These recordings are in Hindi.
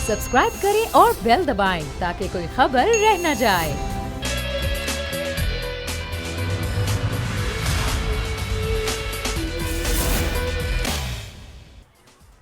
सब्सक्राइब करें और बेल दबाएं ताकि कोई खबर रह न जाए।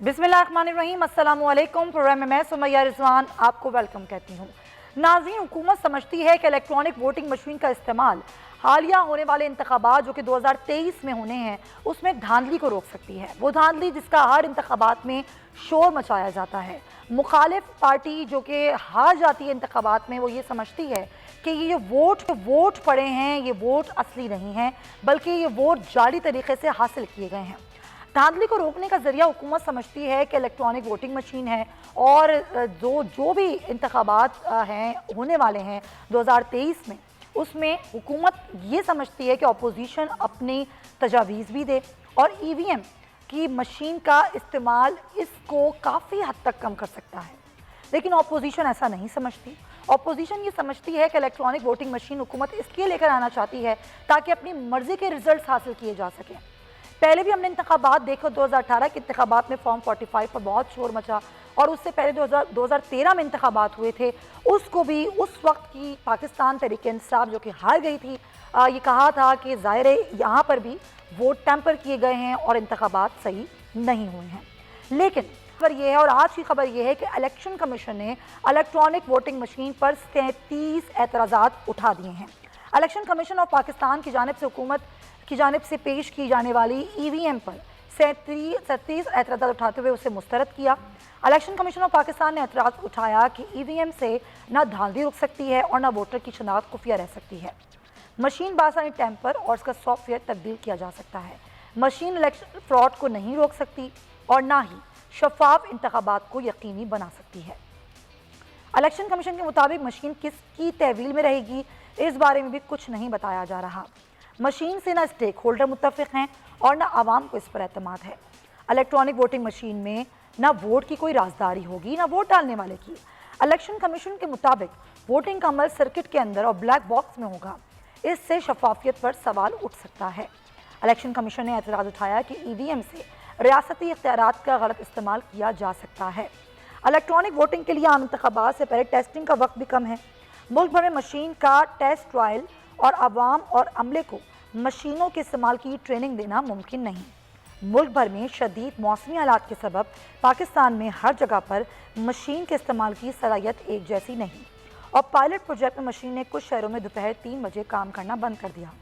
बिस्मिल्लाहिर्रहमानिर्रहीम, अस्सलाम वालेकुम। प्रोग्राम में मैं सुमैया रिजवान आपको वेलकम कहती हूँ। नाज़रीन, हुकूमत समझती है कि इलेक्ट्रॉनिक वोटिंग मशीन का इस्तेमाल हालिया होने वाले इंतखाबात जो कि 2023 में होने हैं उसमें धांधली को रोक सकती है। वो धांधली जिसका हर इंतखाबात में शोर मचाया जाता है। मुखालिफ पार्टी जो कि हार जाती है इंतखाबात में, वो ये समझती है कि ये वोट पड़े हैं, ये वोट असली नहीं हैं, बल्कि ये वोट जाली तरीके से हासिल किए गए हैं। धांधली को रोकने का जरिया हुकूमत समझती है कि इलेक्ट्रॉनिक वोटिंग मशीन है और जो भी इंतखाबात हैं होने वाले हैं 2023 में, उसमें हुकूमत ये समझती है कि अपोजिशन अपनी तजावीज़ भी दे और ईवीएम की मशीन का इस्तेमाल इसको काफ़ी हद तक कम कर सकता है। लेकिन अपोजिशन ऐसा नहीं समझती। अपोजिशन ये समझती है कि इलेक्ट्रॉनिक वोटिंग मशीन हुकूमत इसलिए लेकर आना चाहती है ताकि अपनी मर्जी के रिजल्ट हासिल किए जा सकें। पहले भी हमने इंतखाबात देखो, 2018 के इंतखाबात में फॉर्म 45 पर बहुत शोर मचा और उससे पहले 2013 में इंतखाबात हुए थे, उसको भी उस वक्त की पाकिस्तान तहरीक-ए-इंसाफ जो कि हार गई थी, ये कहा था कि ज़ाहिर है यहाँ पर भी वोट टैंपर किए गए हैं और इंतखाबात सही नहीं हुए हैं। लेकिन खबर ये है और आज की खबर ये है कि इलेक्शन कमीशन ने इलेक्ट्रॉनिक वोटिंग मशीन पर 33 एतराज़ात उठा दिए हैं। इलेक्शन कमीशन ऑफ पाकिस्तान की जानिब से हुकूमत की जानिब से पेश की जाने वाली ईवीएम पर 37 एतराज़ात उठाते हुए उसे मुस्तरद किया। इलेक्शन कमीशन ऑफ पाकिस्तान ने एतराज़ उठाया कि ईवीएम से न धांधली रुक सकती है और न वोटर की शनाख्त खुफिया रह सकती है। मशीन बासानी टैंपर और उसका सॉफ्टवेयर तब्दील किया जा सकता है। मशीन इलेक्शन फ्रॉड को नहीं रोक सकती और ना ही शफाफ इंतखाबात को यकीनी बना सकती है। इलेक्शन कमीशन के मुताबिक मशीन किसकी तहवील में रहेगी, इस बारे में भी कुछ नहीं बताया जा रहा। मशीन से ना स्टेक होल्डर मुत्तफिक हैं और ना आवाम को इस पर एतमाद है। इलेक्ट्रॉनिक वोटिंग मशीन में ना वोट की कोई राजदारी होगी, ना वोट डालने वाले की। इलेक्शन कमीशन के मुताबिक वोटिंग का अमल सर्किट के अंदर और ब्लैक बॉक्स में होगा। इससे शफाफियत पर सवाल उठ सकता है। इलेक्शन कमीशन ने एतराज़ उठाया कि ईवीएम से रियासती इख्तियारात का गलत इस्तेमाल किया जा सकता है। इलेक्ट्रॉनिक वोटिंग के लिए आम इंतखाबात से पहले टेस्टिंग का वक्त भी कम है। मुल्क भर में मशीन का टेस्ट ट्रायल और आवाम और अमले को मशीनों के इस्तेमाल की ट्रेनिंग देना मुमकिन नहीं। मुल्क भर में शदीद मौसमी हालात के सबब पाकिस्तान में हर जगह पर मशीन के इस्तेमाल की सलाहियत एक जैसी नहीं और पायलट प्रोजेक्ट में मशीन ने कुछ शहरों में दोपहर 3 बजे काम करना बंद कर दिया।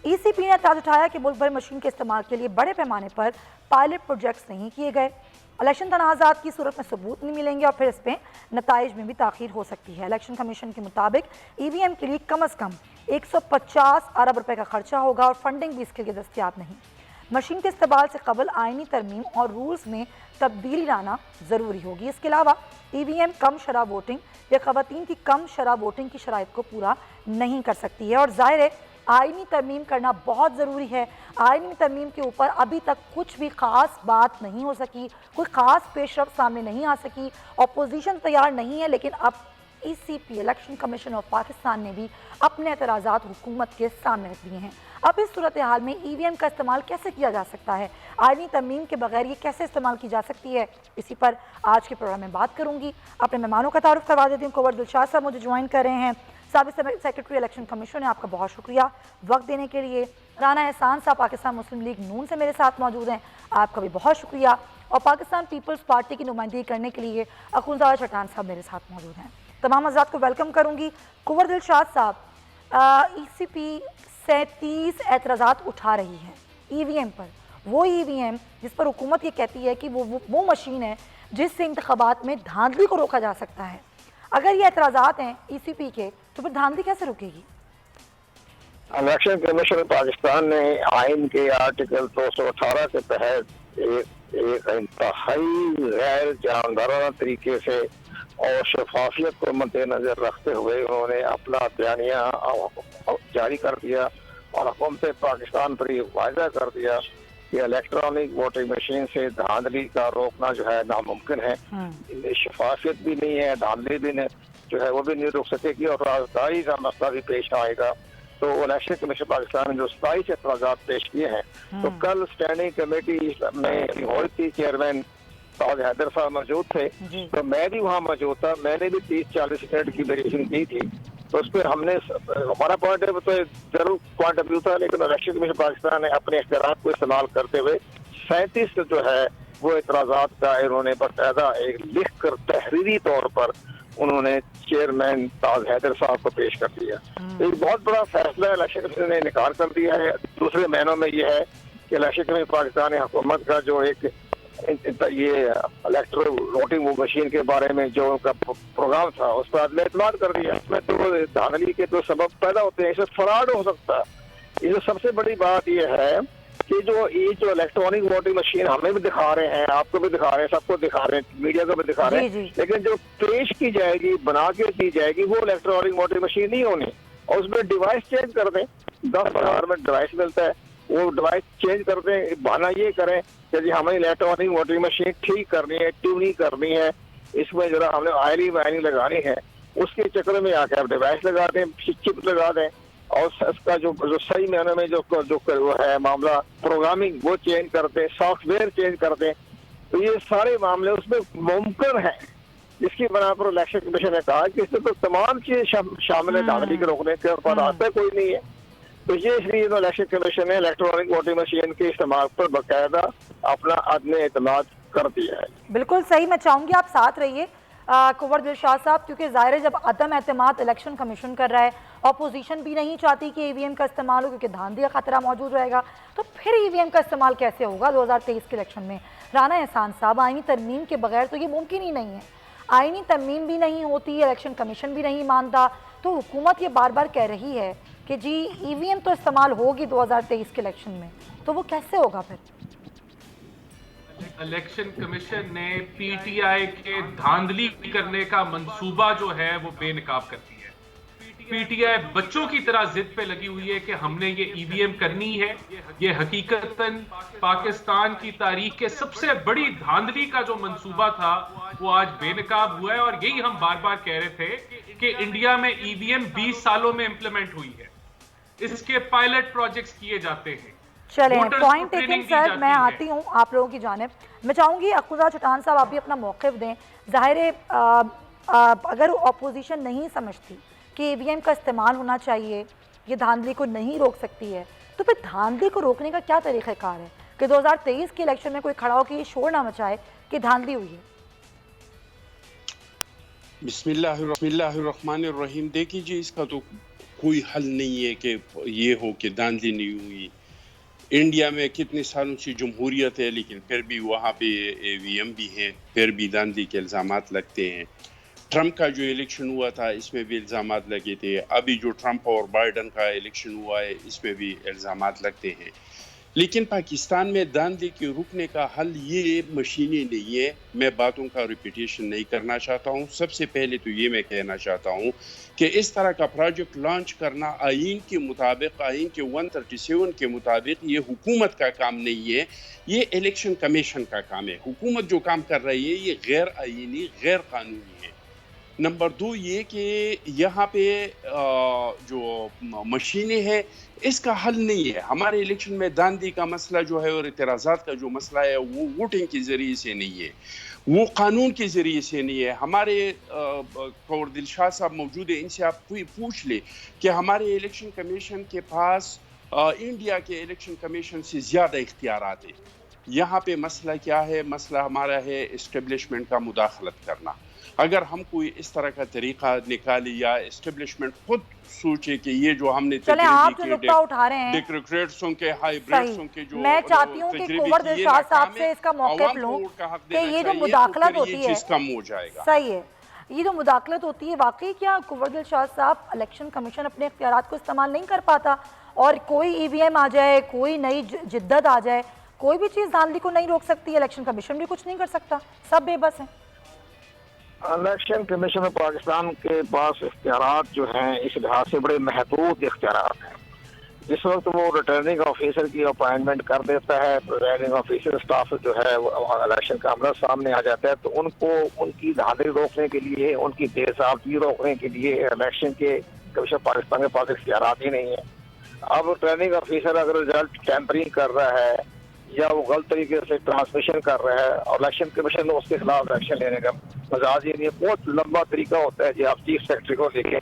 ECP ने एतराज़ उठाया कि मुल्क भर मशीन के इस्तेमाल के लिए बड़े पैमाने पर पायलट प्रोजेक्ट्स नहीं किए गए। इलेक्शन तनाज़ात की सूरत में सबूत नहीं मिलेंगे और फिर इस पर नताइज में भी ताख़ीर हो सकती है। इलेक्शन कमीशन के मुताबिक ईवीएम के लिए कम अज़ कम 150 अरब रुपए का खर्चा होगा और फंडिंग भी इसके लिए दस्तियाब नहीं। मशीन के इस्तेमाल से कबल आइनी तरमीम और रूल्स में तब्दीली लाना ज़रूरी होगी। इसके अलावा ईवीएम कम शराब वोटिंग या ख़वातीन की कम शराब वोटिंग की शराइत को पूरा नहीं कर सकती है और ज़ाहिर है आइनी तरमीम करना बहुत ज़रूरी है। आइनी तरमीम के ऊपर अभी तक कुछ भी ख़ास बात नहीं हो सकी, कोई ख़ास पेशरफ सामने नहीं आ सकी। अपोजिशन तैयार नहीं है, लेकिन अब ECP election commission of Pakistan ने भी अपने एतराज़ात हुकूमत के सामने रख दिए हैं। अब इस सूरत हाल में ईवीएम का इस्तेमाल कैसे किया जा सकता है, आइनी तरमीम के बगैर ये कैसे इस्तेमाल की जा सकती है, इसी पर आज के प्रोग्राम में बात करूँगी। अपने मेहमानों का तारुफ करवा देती हूँ। कुंवर दिलशाद साहब मुझे ज्वाइन कर रहे हैं, साबिक़ सेक्रेटरी इलेक्शन कमीशन है। आपका बहुत शुक्रिया वक्त देने के लिए। राना एहसान साहब पाकिस्तान मुस्लिम लीग नून से मेरे साथ मौजूद हैं, आपका भी बहुत शुक्रिया। और पाकिस्तान पीपल्स पार्टी की नुमाइंदगी करने के लिए अखुंज़ादा चट्टान साहब मेरे साथ मौजूद हैं। तमाम हज़रात को वेलकम करूँगी। कुंवर दिलशाद साहब, ECP 37 एतराज़ात उठा रही है ईवीएम पर, वो ईवीएम जिस पर हुकूमत ये कहती है कि वो मशीन है जिससे इंतखाबात में धांधली को रोका जा सकता है। अगर ये एतराज़ात हैं ECP के, तो फिर धांधली कैसे रुकेगी? इलेक्शन कमीशन पाकिस्तान ने आइन के आर्टिकल 218 के तहत एक इंतहाई गैर जानदाराना तरीके से और शफाफियत को मद्देनजर रखते हुए उन्होंने अपना बयानिया जारी कर दिया और हुकूमत पाकिस्तान पर यह वायदा कर दिया कि इलेक्ट्रॉनिक वोटिंग मशीन से धांधली का रोकना जो है नामुमकिन है। शफाफियत भी नहीं है, धांधली भी नहीं जो है वो भी नहीं रोक सकेगी और राजदारी का मसला भी पेश आएगा। तो इलेक्शन कमीशन पाकिस्तान ने जो 27 एतराज़ात पेश किए हैं, तो कल स्टैंडिंग कमेटी में हुई थी चेयरमैन ताज हैदर साहब मौजूद थे, तो मैं भी वहाँ मौजूद था। मैंने भी 30-40 मिनट की ब्रीफिंग की थी। तो उस पर हमने, हमारा पॉइंट है तो जरूर पॉइंट ऑफ व्यू था, लेकिन इलेक्शन कमीशन पाकिस्तान ने अपने इख्तियार को इस्तेमाल करते हुए 37 जो है वो इतराजात का इन्होंने बाकायदा एक लिख कर तहरीरी तौर पर उन्होंने चेयरमैन ताज हैदर साहब को पेश कर दिया। एक बहुत बड़ा फैसला इलेक्शन कमीशन ने इनकार कर दिया है। दूसरे महीनों में ये है कि इलेक्शन कमीशन पाकिस्तान हुकूमत का जो एक ये इलेक्ट्रल वोटिंग मशीन के बारे में जो उनका प्रोग्राम था उस पर आदमी एतमाद कर दिया। इसमें तो धांधली के तो सबब पैदा होते हैं, इसमें फ्रॉड हो सकता है। ये सबसे बड़ी बात ये है कि जो इलेक्ट्रॉनिक वोटिंग मशीन हमें भी दिखा रहे हैं, आपको भी दिखा रहे हैं, सबको दिखा रहे हैं, मीडिया को भी दिखा रहे हैं, लेकिन जो पेश की जाएगी, बना के की जाएगी, वो इलेक्ट्रॉनिक वोटिंग मशीन नहीं होनी। और उसमें डिवाइस चेंज कर दें, 10,000 में डिवाइस मिलता है, वो डिवाइस चेंज कर दें। बहाना ये करें कि जी हमें इलेक्ट्रॉनिक वोटिंग मशीन ठीक करनी है, ट्यूनिंग करनी है, इसमें जरा हमने ऑयलिंग वायलिंग लगानी है, उसके चक्कर में आकर आप डिवाइस लगा दें, चिप लगा दें, और उसका जो सही मायने में जो वो है मामला प्रोग्रामिंग वो चेंज कर दें, सॉफ्टवेयर चेंज कर दें। तो ये सारे मामले उसमें मुमकिन है, जिसकी बना पर इलेक्शन कमीशन ने कहा कि इसमें तो तमाम चीजें शामिल है, धांधली के रोकने के ऊपर आता कोई नहीं है। तो ये इसलिए इलेक्शन कमीशन ने इलेक्ट्रॉनिक वोटिंग मशीन के इस्तेमाल पर बाकायदा अपना अदम एतमाद कर दिया है। बिल्कुल सही। मैं चाहूंगी आप साथ रहिए कुंवर दिलशाद साहब, क्योंकि ज़ाहिर है जब अदम एतमाद इलेक्शन कमीशन कर रहा है, अपोजिशन भी नहीं चाहती कि ईवीएम का इस्तेमाल हो क्योंकि धांधली का खतरा मौजूद रहेगा, तो फिर ईवीएम का इस्तेमाल कैसे होगा 2023 के इलेक्शन में? राना एहसान साहब, आईनी तरमीम के बगैर तो ये मुमकिन ही नहीं है। आईनी तरमीम भी नहीं होती, इलेक्शन कमीशन भी नहीं मानता, तो हुकूमत ये बार बार कह रही है कि जी ईवीएम तो इस्तेमाल होगी 2023 के इलेक्शन में, तो वो कैसे होगा फिर? इलेक्शन कमीशन ने पीटीआई के धांधली करने का मंसूबा जो है वो बेनकाब कर दिया है। पीटीआई बच्चों की तरह जिद पे लगी हुई है कि हमने ये ईवीएम करनी है। ये हकीकतन पाकिस्तान की तारीख के सबसे बड़ी धांधली का जो मंसूबा था वो आज बेनकाब हुआ है। और यही हम बार बार कह रहे थे कि इंडिया में ईवीएम 20 सालों में इंप्लीमेंट हुई है, इसके पायलट प्रोजेक्ट्स किए जाते हैं। चलें, पॉइंट टेकन सर। मैं आती हूँ आप लोगों की जानिब। मैं चाहूँगी अक़ुज़ा चट्टान साहब आप भी अपना मौक़िफ़ दें। ज़ाहिर है अगर अपोजिशन नहीं समझती कि ईवीएम का इस्तेमाल होना चाहिए, ये धांधली को नहीं रोक सकती है, तो फिर धांधली को रोकने का क्या तरीक़ाकार है कि 2023 के इलेक्शन में कोई खड़ा हो कि ये शोर ना मचाए कि धांधली हुई है? बिस्मिल्लाहिर्रहमानिर्रहीम। देखिए जी, इसका तो कोई हल नहीं है कि ये हो कि धांधली नहीं हुई। इंडिया में कितने सालों से जमहूरियत है, लेकिन फिर भी वहाँ पे ईवीएम भी है, फिर भी धांधली के इल्ज़ामात लगते हैं। ट्रंप का जो इलेक्शन हुआ था इसमें भी इल्ज़ामात लगे थे। अभी जो ट्रंप और बाइडन का इलेक्शन हुआ है इसमें भी इल्ज़ामात लगते हैं। लेकिन पाकिस्तान में धांधली के रुकने का हल ये मशीनें नहीं है। मैं बातों का रिपीटेशन नहीं करना चाहता हूँ। सबसे पहले तो ये मैं कहना चाहता हूँ कि इस तरह का प्रोजेक्ट लॉन्च करना आईन के मुताबिक, आईन के 137 के मुताबिक ये हुकूमत का काम नहीं है, ये इलेक्शन कमीशन का काम है। हुकूमत जो काम कर रही है ये गैर आईनी, गैर कानूनी है। नंबर 2 ये कि यहाँ पे जो मशीनें हैं इसका हल नहीं है। हमारे इलेक्शन में धांधली का मसला जो है और इतराज़ात का जो मसला है वो वोटिंग के ज़रिए से नहीं है, वो कानून के ज़रिए से नहीं है। हमारे कौर दिलशाद साहब मौजूद है, इनसे आप पूछ ले कि हमारे इलेक्शन कमीशन के पास इंडिया के इलेक्शन कमीशन से ज़्यादा इख्तियारात है। यहाँ पे मसला क्या है? मसला हमारा है इस्टेब्लिशमेंट का मुदाखलत करना। अगर हम कोई इस तरह का तरीका निकाले या एस्टेब्लिशमेंट खुद सोचे कि ये जो हमने आप जो नुक्ता उठा रहे हैं डेक्रेटर्सों के हाइब्रिड्सों के जो मैं चाहती हूँ कि कुंवर दिलशाद साहब से इसका मौक़िफ़ लूं कि ये जो मुदाखलत होती है कम हो जाएगा। सही है, ये जो मुदाखलत होती है वाकई क्या कुंवर दिलशाद साहब इलेक्शन कमीशन अपने इख्तियारात को इस्तेमाल नहीं कर पाता और कोई ईवीएम आ जाए, कोई नई जिद्दत आ जाए, कोई भी चीज़ धांधली को नहीं रोक सकती, इलेक्शन कमीशन भी कुछ नहीं कर सकता, सब बेबस हैं? इलेक्शन कमीशन में पाकिस्तान के पास इख्तियारात जो हैं इस लिहाज से बड़े महदूद इख्तियारात हैं। जिस वक्त वो रिटर्निंग ऑफिसर की अपॉइंटमेंट कर देता है, रिटर्निंग ऑफिसर स्टाफ जो है वो इलेक्शन का अमला सामने आ जाता है, तो उनको उनकी धांधली रोकने के लिए, उनकी बेसाबगी रोकने के लिए इलेक्शन के कमीशन पाकिस्तान के पास इख्तियारात ही नहीं है। अब रिटर्निंग ऑफिसर अगर रिजल्ट टेम्परिंग कर रहा है या वो गलत तरीके से ट्रांसमिशन कर रहा है और इलेक्शन कमीशन ने उसके खिलाफ एक्शन लेने का मजाज ही नहीं है। बहुत लंबा तरीका होता है जी। आप चीफ सेक्रेटरी को देखें,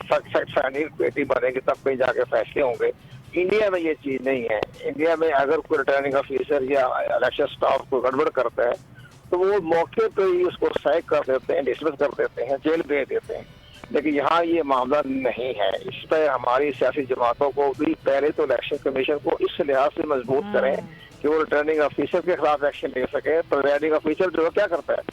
फैक्ट फाइंडिंग कमेटी बनेगी तब कहीं जाके फैसले होंगे। इंडिया में ये चीज नहीं है। इंडिया में अगर कोई रिटर्निंग ऑफिसर या इलेक्शन स्टाफ को गड़बड़ करता है तो वो मौके पर ही उसको सैक कर देते हैं, डिसमिस कर देते हैं, जेल भेज देते हैं। लेकिन यहाँ ये मामला नहीं है। इस पर हमारी सियासी जमातों को भी पहले तो इलेक्शन कमीशन को इस लिहाज से मजबूत करें कि वो रिटर्निंग ऑफिसर के खिलाफ एक्शन ले सके। प्रिजाइडिंग ऑफिसर जो क्या करता है,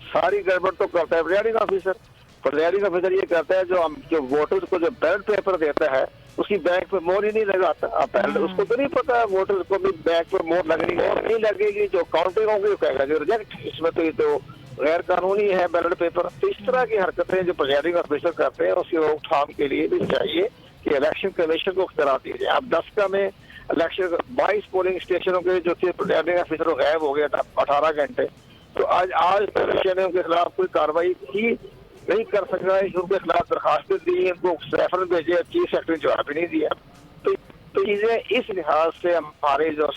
सारी गड़बड़ तो करता है प्रिजाइडिंग ऑफिसर। प्रिजाइडिंग ऑफिसर ये करता है जो वोटर्स को जो बैलेट पेपर देता है उसकी बैंक पे मोहर ही नहीं लगाता। अब उसको तो नहीं पता है वोटर्स को भी बैंक पे मोहर लगनी नहीं लगेगी। जो काउंटिंग होगी वो कहेगा जो रिजेक्ट। इसमें तो ये तो गैर कानूनी है बैलेट पेपर। तो इस तरह की हरकतें जो प्रिजाइडिंग ऑफिसर करते हैं उसकी रोकथाम के लिए भी चाहिए कि इलेक्शन कमीशन को इख्तियार दिए जाए। अब 10 का में इलेक्शन 22 पोलिंग स्टेशनों के जो थे प्रिजाइडिंग ऑफिसर गायब हो गया 18 घंटे। तो आज कमीशन ने उनके खिलाफ कोई कार्रवाई की नहीं कर सका है। उनके खिलाफ दरखास्तें दी, इनको रेफरेंस भेजे, चीफ सेक्रेटरी जवाब भी नहीं दिया। तो चीजें इस लिहाज से हमारे जो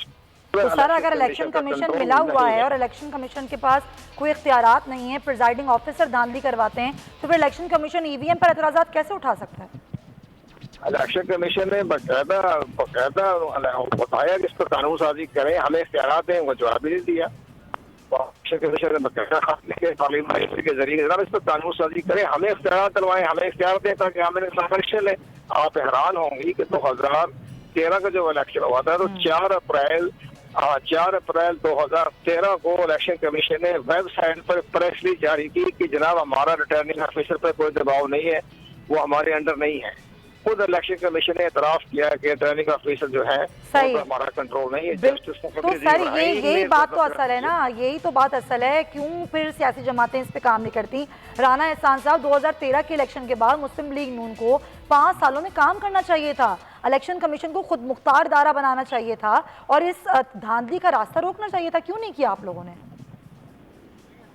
तो सर अगर इलेक्शन कमीशन मिला हुआ है और इलेक्शन कमीशन के पास कोई इख्तियारात नहीं है, प्रिजाइडिंग ऑफिसर धांधली करवाते हैं, तो फिर इलेक्शन कमीशन ईवीएम पर एतराज़ात कैसे उठा सकता है? इलेक्शन कमीशन ने बाकायदा बताया कि इस पर कानून साजी करें, हमें इख्तियारात हैं, वो जवाब भी नहीं दिया। इलेक्शन कमीशन ने बाकायदा खत लिखे तालीम मिनिस्ट्री के जरिए जरा इस पर कानून साजी करें, हमें इख्तियार दिलवाएं, हमें इख्तियार दें ताकि हम इलेक्शन लें। आप हैरान होंगी कि 2013 का जो इलेक्शन हुआ था तो 4 अप्रैल 2013 को इलेक्शन कमीशन ने वेबसाइट पर प्रेस रिलीज जारी की कि जनाब हमारा रिटर्निंग ऑफिसर पर कोई दबाव नहीं है, वो हमारे अंडर नहीं है। खुद इलेक्शन कमीशन ने एतराफ किया कि रिटर्निंग ऑफिसर जो है वो हमारा कंट्रोल नहीं है। जस्टिस तो सर यही बात तो असल है ना, यही तो बात असल है। क्यों फिर सियासी जमातें इस पे काम नहीं करती? राना एहसान साहब 2013 के इलेक्शन के बाद मुस्लिम लीग नून को 5 सालों में काम करना चाहिए था। इलेक्शन कमीशन को खुद मुख्तार दारा बनाना चाहिए था और इस धांधली का रास्ता रोकना चाहिए था। क्यों नहीं किया आप लोगों ने?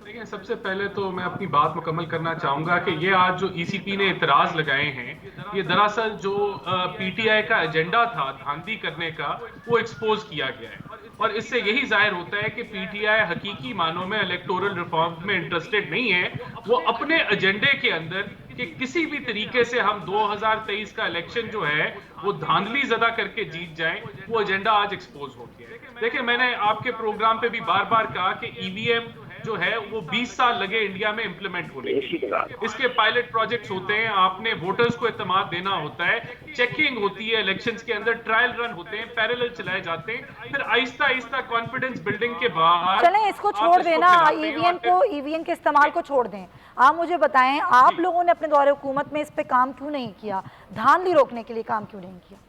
देखिए, सबसे पहले तो मैं अपनी बात मुकम्मल करना चाहूंगा कि ये आज जो ईसीपी ने इतराज लगाए हैं, ये दरअसल जो पीटीआई का एजेंडा था धांधली करने का, वो एक्सपोज किया गया है। और इससे यही जाहिर होता है कि पीटीआई हकीकी मानों में इलेक्टोरल रिफॉर्म में इंटरेस्टेड नहीं है। वो अपने एजेंडे के अंदर कि किसी भी तरीके से हम 2023 का इलेक्शन जो है वो धांधली ज़दा करके जीत जाए, वो एजेंडा आज एक्सपोज हो गया है। देखिए, मैंने आपके प्रोग्राम पे भी बार बार कहा कि ईवीएम जो है वो 20 साल लगे इंडिया में इंप्लीमेंट होने के। इसके पायलट प्रोजेक्ट्स होते हैं, आपने वोटर्स को एतमाद देना होता है, चेकिंग होती है इलेक्शंस के अंदर, ट्रायल रन होते हैं, पैरेलल चलाए जाते हैं, फिर आहिस्ता आहिस्ता कॉन्फिडेंस बिल्डिंग के बाद चलें इसको छोड़ देना, ईवीएम के इस्तेमाल को छोड़ दें। आप मुझे बताएं, आप लोगों ने अपने दौरे हुकूमत में इस पे काम क्यों नहीं किया? धांधली रोकने के लिए काम क्यों नहीं किया?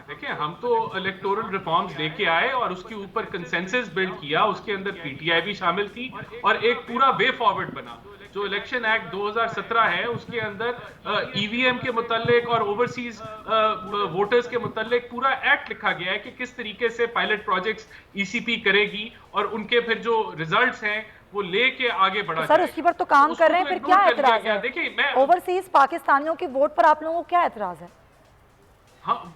देखिए, हम तो इलेक्टोरल रिफॉर्म्स लेके आए और उसके ऊपर कंसेंसस बिल्ड किया, उसके अंदर पीटीआई भी शामिल थी और एक पूरा वे फॉरवर्ड बना। जो इलेक्शन एक्ट 2017 है उसके अंदर ईवीएम के मुतालिक और ओवरसीज वोटर्स के मुतालिक पूरा एक्ट लिखा गया है कि किस तरीके से पायलट प्रोजेक्ट्स ईसीपी करेगी और उनके फिर जो रिजल्ट्स हैं वो लेके आगे बढ़ा। सर उसकी पर तो काम कर रहे हैं, फिर क्या एतराज है? देखिए, ओवरसीज पाकिस्तानियों की वोट पर आप लोगों को क्या एतराज है?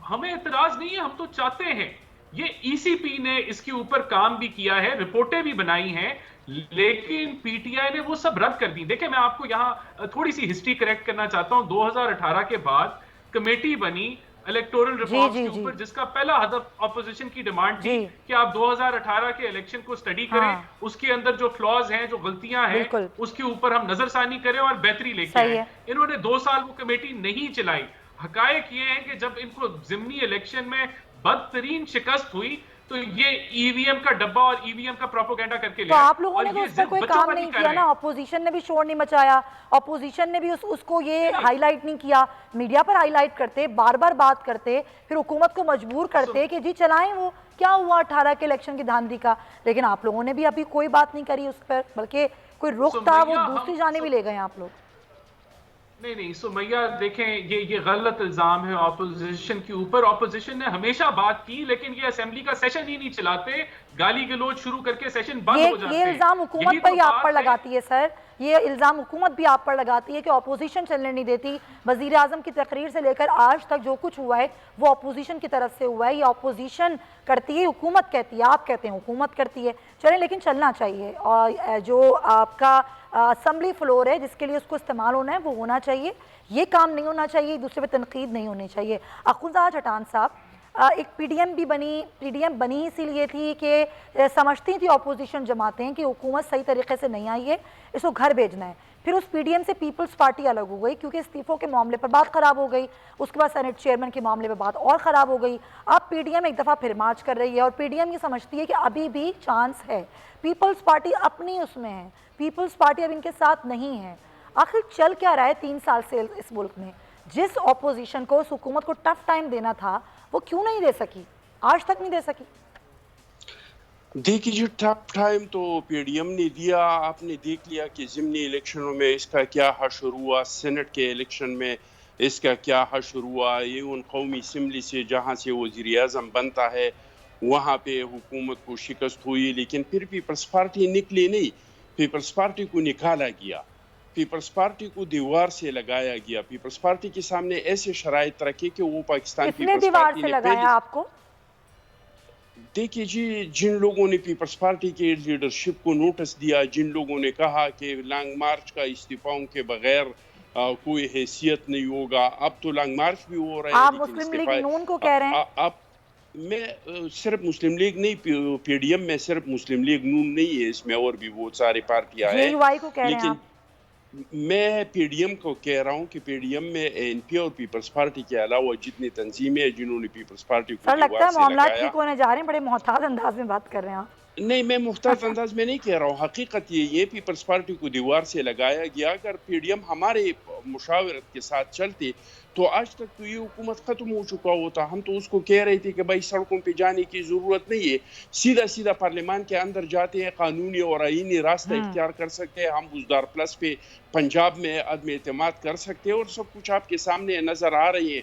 हमें एतराज नहीं है, हम तो चाहते हैं। ये ईसीपी ने इसके ऊपर काम भी किया है, रिपोर्टें भी बनाई हैं, लेकिन पीटीआई ने वो सब रद्द कर दी। देखिए, मैं आपको यहाँ थोड़ी सी हिस्ट्री करेक्ट करना चाहता हूँ। 2018 के बाद कमेटी बनी इलेक्टोरल रिफॉर्म्स के ऊपर, जिसका पहला हदफ ऑपोजिशन की डिमांड थी कि आप 2018 के इलेक्शन को स्टडी करें, उसके अंदर जो फ्लॉज हैं, जो गलतियां हैं, उसके ऊपर हम नजरसानी करें और बेहतरी लेके आए। इन्होंने 2 साल वो कमेटी नहीं चलाई। हकायक ये है कि जब इनको जिमनी इलेक्शन में बदतरीन शिकस्त हुई तो ये ईवीएम का डब्बा और ईवीएम का प्रोपेगेंडा करके तो आप लोगों ने तो उस पर कोई काम नहीं किया ना? ऑपोजिशन ने भी शोर नहीं मचाया, ऑपोजिशन ने भी उसको ये हाईलाइट नहीं किया। मीडिया पर हाईलाइट करते, बार बार बात करते, फिर हुकूमत को मजबूर करते कि जी चलाएं वो क्या हुआ 18 के इलेक्शन की धांधली का। लेकिन आप लोगों ने भी अभी कोई बात नहीं करी उस पर, बल्कि कोई रुख था वो दूसरी जानिब भी ले गए आप लोग। नहीं सुमैया, देखें, ये गलत इल्जाम है ऑपोजिशन के ऊपर। ऑपोजिशन ने हमेशा बात की, लेकिन ये असेंबली का सेशन ही नहीं चलाते गाली गलौज शुरू करके सेशन बंद हो जाते हैं। ये इल्जाम हुकूमत पर ही आप पर लगाती है सर, ये इल्जाम हुकूमत भी आप पर लगाती है कि अपोजिशन चलने नहीं देती। वजीर आजम की तकरीर से लेकर आज तक जो कुछ हुआ है वो अपोजिशन की तरफ से हुआ है। ये अपोजिशन करती है, हुकूमत कहती है, आप कहते हैं हुकूमत करती है। चलें, लेकिन चलना चाहिए और जो आपका असम्बली फ्लोर है जिसके लिए उसको इस्तेमाल होना है वो होना चाहिए। ये काम नहीं होना चाहिए, दूसरे पे तनकीद नहीं होनी चाहिए। अखुंजा चटान साहब, एक पीडीएम बनी इसीलिए थी कि समझती थी अपोजिशन जमातें कि हुकूमत सही तरीके से नहीं आई है, इसको घर भेजना है। फिर उस पीडीएम से पीपल्स पार्टी अलग हो गई क्योंकि इस्तीफ़ों के मामले पर बात ख़राब हो गई, उसके बाद सेनेट चेयरमैन के मामले पर बात और ख़राब हो गई। अब पीडीएम एक दफ़ा फिर मार्च कर रही है और पीडीएम ये समझती है कि अभी भी चांस है। पीपल्स पार्टी अपनी उसमें है, पीपल्स पार्टी अब इनके साथ नहीं है। आखिर चल क्या रहा है 3 साल से इस मुल्क में? जिस ऑपोजिशन को, उस हुकूमत को टफ टाइम देना था वो क्यों नहीं दे सकी, आज तक नहीं दे सकी? देखिए जी, टफ टाइम तो पीडीएम ने दिया। आपने देख लिया कि ज़िमनी इलेक्शनों में इसका क्या हशर हुआ, सेनेट के इलेक्शन में इसका क्या हशर हुआ। ये उन कौमी असम्बली से जहाँ से वज़ीर आज़म बनता है वहाँ पे हुकूमत को शिकस्त हुई, लेकिन फिर पीपल्स पार्टी निकली नहीं। पीपल्स पार्टी को निकाला गया, पीपल्स पार्टी को दीवार से लगाया गया। पीपल्स पार्टी के सामने ऐसे शराइत रखे कि वो पाकिस्तान पीपल्स पार्टी ने लगाया आपको? देखिए जी, जिन लोगों ने पीपल्स पार्टी के लीडरशिप को नोटिस दिया, जिन लोगों ने कहा कि लॉन्ग मार्च का इस्तीफाओं के बगैर कोई हैसियत नहीं होगा, अब तो लॉन्ग मार्च भी हो रहा है। आप मुस्लिम लीग नून को कह रहे हैं? अब मैं सिर्फ मुस्लिम लीग नहीं, पीडीएम में सिर्फ मुस्लिम लीग नून नहीं है, इसमें और भी बहुत सारी पार्टियां हैं। लेकिन मैं पीडीएम को कह रहा हूं कि पीडीएम में एनपी और पीपल्स पार्टी के अलावा जितनी तंजीमें हैं जिन्होंने पीपल्स पार्टी को लगता है मामला ठीक होने जा रहे हैं, बड़े मोहतात अंदाज में बात कर रहे हैं आप। नहीं, मैं मुख्तलिफ अंदाज में नहीं कह रहा हूँ। हकीकत ये पीपल्स पार्टी को दीवार से लगाया गया। अगर पीडीएम हमारे मुशावरत के साथ चलते तो आज तक तो ये हुकूमत ख़त्म हो चुका होता। हम तो उसको कह रहे थे कि भाई सड़कों पे जाने की ज़रूरत नहीं है, सीधा सीधा पार्लियामान के अंदर जाते हैं, कानूनी और आईनी रास्ता इख्तियार कर सकते हैं। हम बुज़दार प्लस पे पंजाब में अदम एतमाद कर सकते हैं और सब कुछ आपके सामने नज़र आ रही है।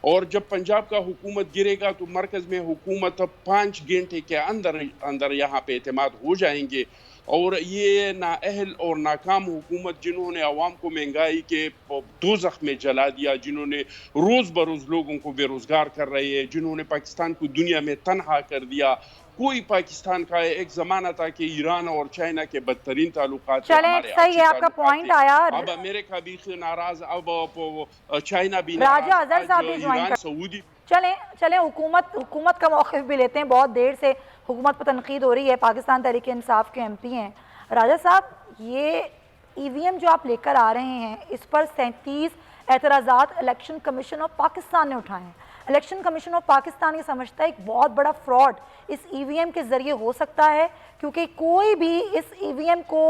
और जब पंजाब का हुकूमत गिरेगा तो मरकज़ में हुकूमत 5 घंटे के अंदर यहाँ पे एतमाद हो जाएंगे। और ये नाअहल और नाकाम हुकूमत जिन्होंने अवाम को महंगाई के दोज़ख में जला दिया, जिन्होंने रोज़ बरोज़ लोगों को बेरोज़गार कर रही है, जिन्होंने पाकिस्तान को दुनिया में तनहा कर दिया। कोई पाकिस्तान का एक ज़माना था कि ईरान और चाइना के बदतरीन ताल्लुकात, सही है आपका पॉइंट आया। अब अमेरिका भी नाराज, अब चाइना भी राजा अजहर साहब भी ज्वाइन, सऊदी। चलें हुकूमत का मौक़िफ़ भी लेते हैं। बहुत देर से हुकूमत पर तनकीद हो रही है, पाकिस्तान तहरीक इंसाफ के एमपी हैं राजा साहब। ये ईवीएम जो आप लेकर आ रहे हैं इस पर 37 एतराज़ात इलेक्शन कमीशन ऑफ पाकिस्तान ने उठाए हैं। इलेक्शन कमीशन ऑफ पाकिस्तान ये समझता है एक बहुत बड़ा फ्रॉड इस ईवीएम के ज़रिए हो सकता है, क्योंकि कोई भी इस ईवीएम को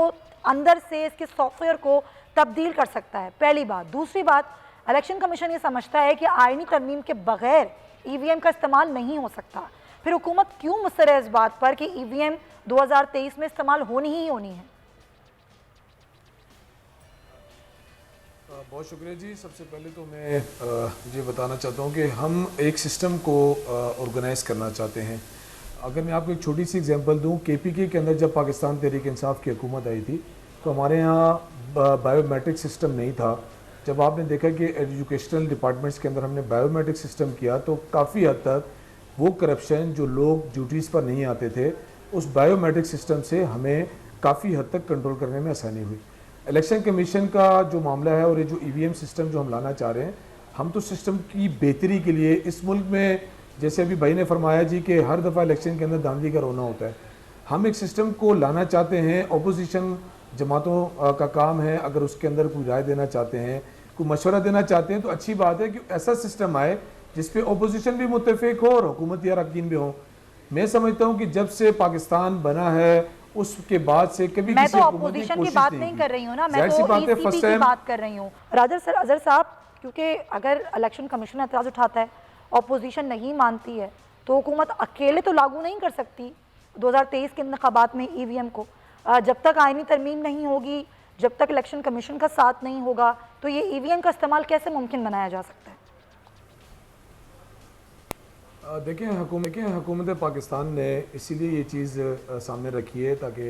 अंदर से इसके सॉफ्टवेयर को तब्दील कर सकता है, पहली बात। दूसरी बात, इलेक्शन कमीशन ये समझता है कि आईनी तरमीम के बगैर ईवीएम का इस्तेमाल नहीं हो सकता। फिर हुकूमत क्यों मुस्तर है इस बात पर कि ईवीएम 2023 में इस्तेमाल होनी ही होनी है? बहुत शुक्रिया जी। सबसे पहले तो मैं ये बताना चाहता हूँ कि हम एक सिस्टम को ऑर्गेनाइज करना चाहते हैं। अगर मैं आपको एक छोटी सी एग्जांपल दूँ, केपीके के अंदर जब पाकिस्तान तहरीक इंसाफ की हुकूमत आई थी तो हमारे यहाँ बायोमेट्रिक सिस्टम नहीं था। जब आपने देखा कि एजुकेशनल डिपार्टमेंट्स के अंदर हमने बायोमेट्रिक सिस्टम किया तो काफ़ी हद तक वो करप्शन, जो लोग ड्यूटीज़ पर नहीं आते थे, उस बायोमेट्रिक सिस्टम से हमें काफ़ी हद तक कंट्रोल करने में आसानी हुई। इलेक्शन कमीशन का जो मामला है और ये जो ईवीएम सिस्टम जो हम लाना चाह रहे हैं, हम तो सिस्टम की बेहतरी के लिए इस मुल्क में, जैसे अभी भाई ने फरमाया जी कि हर दफ़ा इलेक्शन के अंदर धांधली का रोना होता है, हम एक सिस्टम को लाना चाहते हैं। अपोजिशन जमातों का काम है, अगर उसके अंदर कोई राय देना चाहते हैं, कोई मशवरा देना चाहते हैं तो अच्छी बात है कि ऐसा सिस्टम आए जिसपे अपोजिशन भी मुत्तफिक हो और हुकूमती अरकान भी हो। मैं समझता हूँ कि जब से पाकिस्तान बना है उसके बाद से कभी मैं तो अपोजिशन की बात नहीं कर रही हूँ ना, मैं तो ईसीपी की बात कर रही हूँ। राजा सर अजहर साहब, क्योंकि अगर इलेक्शन कमीशन एतराज़ उठाता है, अपोजिशन नहीं मानती है, तो हुकूमत अकेले तो लागू नहीं कर सकती 2023 के इंतखाबात में ईवीएम को। जब तक आईनी तरमीम नहीं होगी, जब तक इलेक्शन कमीशन का साथ नहीं होगा, तो ये ईवीएम का इस्तेमाल कैसे मुमकिन बनाया जा सकता है? देखिए हुकूमत पाकिस्तान ने इसीलिए ये चीज़ सामने रखी है ताकि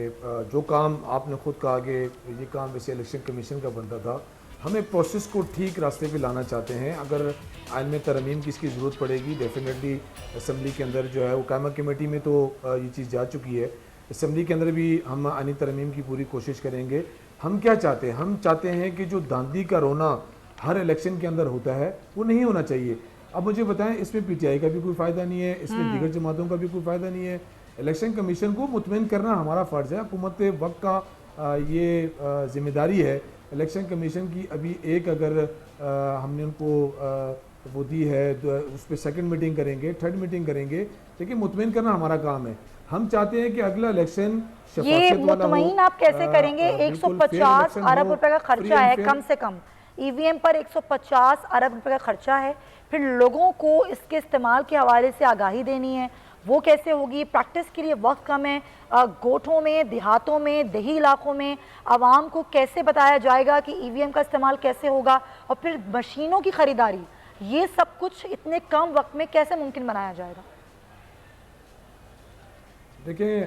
जो काम आपने खुद कहा कि ये काम वैसे इलेक्शन कमीशन का बनता था, हम एक प्रोसेस को ठीक रास्ते पे लाना चाहते हैं। अगर आइन में तरमीम की इसकी ज़रूरत पड़ेगी, डेफिनेटली असम्बली के अंदर जो है वो कायमा कमेटी में तो ये चीज़ जा चुकी है, असम्बली के अंदर भी हम आइनी तरमीम की पूरी कोशिश करेंगे। हम क्या चाहते हैं? हम चाहते हैं कि जो धांधली का रोना हर इलेक्शन के अंदर होता है वो नहीं होना चाहिए। अब मुझे बताएं, इसमें पीटीआई का भी कोई फ़ायदा नहीं है, इसमें दीगर जमातों का भी कोई फ़ायदा नहीं है। इलेक्शन कमीशन को मुतमईन करना हमारा फ़र्ज़ है, हुकूमत वक्त का ये जिम्मेदारी है। इलेक्शन कमीशन की अभी एक अगर हमने उनको वो दी है, उस पर सेकेंड मीटिंग करेंगे, थर्ड मीटिंग करेंगे, लेकिन मुतमईन करना हमारा काम है। हम चाहते हैं कि अगला इलेक्शन ये मुतमईन आप कैसे करेंगे? 150 अरब रुपए का खर्चा है कम से कम, ईवीएम पर 150 अरब रुपए का खर्चा है, फिर लोगों को इसके इस्तेमाल के हवाले से आगाही देनी है, वो कैसे होगी? प्रैक्टिस के लिए वक्त कम है, गोठों में, देहातों में, देही इलाकों में आवाम को कैसे बताया जाएगा कि ईवीएम का इस्तेमाल कैसे होगा, और फिर मशीनों की ख़रीदारी, ये सब कुछ इतने कम वक्त में कैसे मुमकिन बनाया जाएगा? देखिए,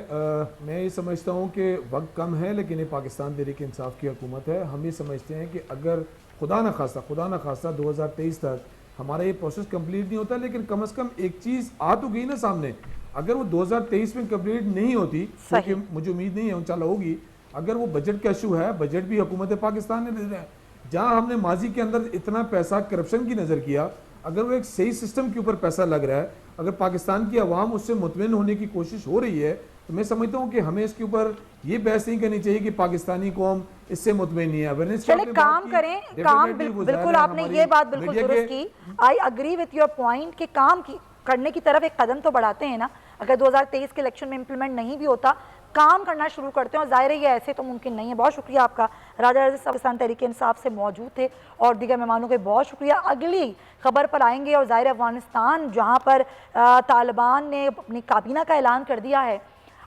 मैं ये समझता हूँ कि वक्त कम है, लेकिन ये पाकिस्तान तहरीक इंसाफ की हुकूमत है। हम ये समझते हैं कि अगर खुदा न खास्ता 2023 तक हमारा ये प्रोसेस कंप्लीट नहीं होता, लेकिन कम से कम एक चीज़ आ तो गई ना सामने। अगर वो 2023 में कंप्लीट नहीं होती, क्योंकि मुझे उम्मीद नहीं है इंशाल्लाह होगी, अगर वो बजट का इशू है, बजट भी हुकूमत पाकिस्तान ने दे दिया है। जहाँ हमने माजी के अंदर इतना पैसा करप्शन की नज़र किया, अगर वो एक सही सिस्टम के ऊपर पैसा लग रहा है, अगर पाकिस्तान की आवाम उससे मुतमईन होने की कोशिश हो रही है, तो मैं समझता हूँ कि हमें इसके ऊपर ये बहस नहीं करनी चाहिए कि पाकिस्तानी कौम इससे मुतमईन नहीं है। अवेयरनेस चले काम करें, काम बिल्कुल आपने ये बात बिल्कुल दुरुस्त की। I agree with your point कि काम की करने की तरफ एक कदम तो बढ़ाते हैं ना। अगर 2023 के इलेक्शन में इंप्लीमेंट नहीं भी होता, काम करना शुरू करते हैं, और जाहिर है ये ऐसे तो मुमकिन नहीं है। बहुत शुक्रिया आपका, राजा रज़ीक़ पाकिस्तान तहरीक इंसाफ से मौजूद थे, और दीगर मेहमानों के बहुत शुक्रिया। अगली खबर पर आएंगे, और ज़ाहिर अफगानिस्तान जहाँ पर तालिबान ने अपनी काबीना का ऐलान कर दिया है,